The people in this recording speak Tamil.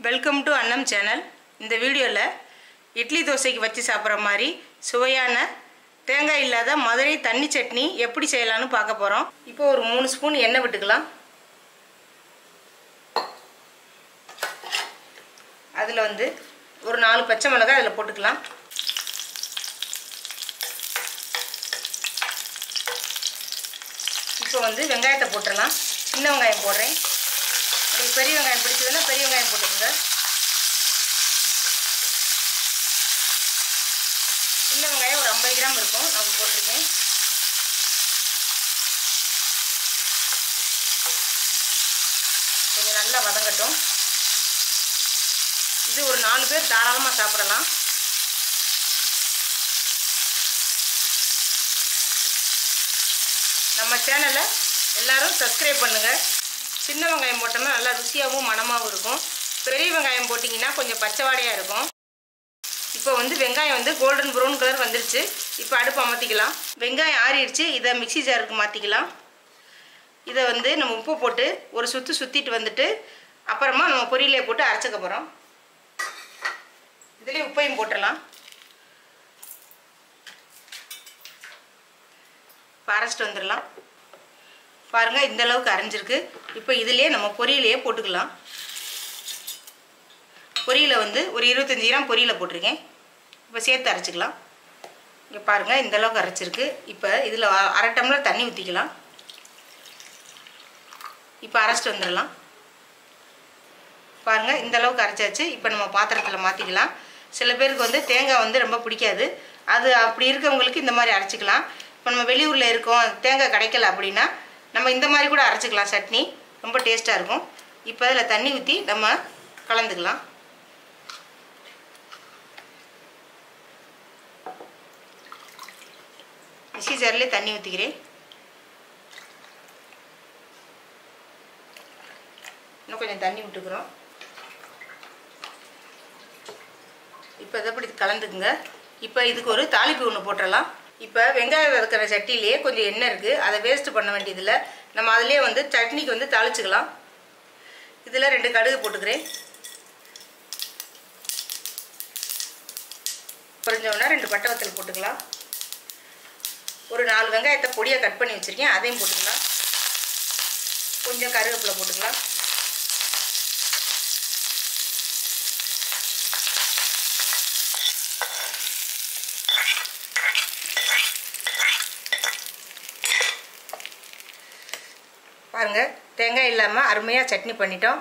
வெல்கம் டு அன்னம் சேனல். இந்த வீடியோவில் இட்லி தோசைக்கு வச்சு சாப்பிட்ற மாதிரி சுவையான தேங்காய் இல்லாத மதுரை தண்ணி சட்னி எப்படி செய்யலாம்னு பார்க்க போகிறோம். இப்போ ஒரு 3 ஸ்பூன் எண்ணெய் விட்டுக்கலாம். அதில் ஒரு 4 பச்சை மிளகாய் அதில் போட்டுக்கலாம். இப்போ வெங்காயத்தை போட்டுடலாம். சின்ன வெங்காயம் போடுறேன். உங்களுக்கு பெரிய வெங்காயம் பிடிச்சதுன்னா பெரிய வெங்காயம் போட்டுக்கோங்க. சின்ன வெங்காயம் ஒரு 50 கிராம் இருக்கும், நான் போட்டிருக்கேன். கொஞ்சம் நல்லா வதங்கட்டும். இது ஒரு 4 பேர் தாராளமாக சாப்பிடலாம். நம்ம சேனலை எல்லாரும் சப்ஸ்கிரைப் பண்ணுங்கள். சின்ன வெங்காயம் போட்டோம்னா நல்லா ருசியாகவும் மணமாகவும் இருக்கும். பெரிய வெங்காயம் போட்டிங்கன்னா கொஞ்சம் பச்சை வாடையாக இருக்கும். இப்போ வெங்காயம் கோல்டன் ப்ரௌன் கலர் வந்துருச்சு. இப்போ அடுப்பு அமர்த்திக்கலாம். வெங்காயம் ஆறிடுச்சு. இதை மிக்சி ஜாருக்கு மாற்றிக்கலாம். இதை நம்ம உப்பு போட்டு ஒரு சுற்றிட்டு வந்துட்டு அப்புறமா நம்ம பொரியலே போட்டு அரைச்சிக்க போகிறோம். இதுலேயே உப்பையும் போட்டுடலாம். இப்போ அரைச்சிட்டு வந்துடலாம். பாருங்கள், இந்த அளவுக்கு அரைஞ்சிருக்கு. இப்போ இதிலே நம்ம பொரியலையே போட்டுக்கலாம். பொரியலை ஒரு 25 கிராம் பொரியலை போட்டிருக்கேன். இப்போ சேர்த்து அரைச்சிக்கலாம். இங்கே பாருங்கள், இந்த அளவுக்கு அரைச்சிருக்கு. இப்போ இதில் 1/2 டம்ளர் தண்ணி ஊற்றிக்கலாம். இப்போ அரைச்சிட்டு வந்துடலாம். பாருங்கள், இந்த அளவுக்கு அரைச்சாச்சு. இப்போ நம்ம பாத்திரத்தில் மாற்றிக்கலாம். சில பேருக்கு தேங்காய் ரொம்ப பிடிக்காது. அது அப்படி இருக்கவங்களுக்கு இந்த மாதிரி அரைச்சிக்கலாம். இப்போ நம்ம வெளியூரில் இருக்கோம், தேங்காய் கிடைக்கல அப்படின்னா நம்ம இந்த மாதிரி கூட அரைச்சிக்கலாம். சட்னி ரொம்ப டேஸ்ட்டாக இருக்கும். இப்போ அதில் தண்ணி ஊற்றி நம்ம கலந்துக்கலாம். மிக்ஸி ஜார்லேயே தண்ணி ஊற்றிக்கிறேன். இன்னும் கொஞ்சம் தண்ணி விட்டுக்கிறோம். இப்போ இதை இப்படி கலந்துக்குங்க. இப்போ இதுக்கு ஒரு தாளிப்பு ஒன்று போட்டுடலாம். இப்போ வெங்காயம் வதக்கிற சட்டிலேயே கொஞ்சம் எண்ணெய் இருக்குது. அதை வேஸ்ட் பண்ண வேண்டியதில்லை. நம்ம அதிலே சட்னிக்கு தாளிச்சுக்கலாம். இதில் 2 கடுகு போட்டுக்கிறேன். பொரிஞ்சோன்னா 2 பட்டை வத்தல் போட்டுக்கலாம். ஒரு 4 வெங்காயத்தை பொடியாக கட் பண்ணி வச்சுருக்கேன், அதையும் போட்டுக்கலாம். கொஞ்சம் கருவேப்பிலை போட்டுக்கலாம். பாருங்கள், தேங்காய் இல்லாமல் அருமையாக சட்னி பண்ணிட்டோம்.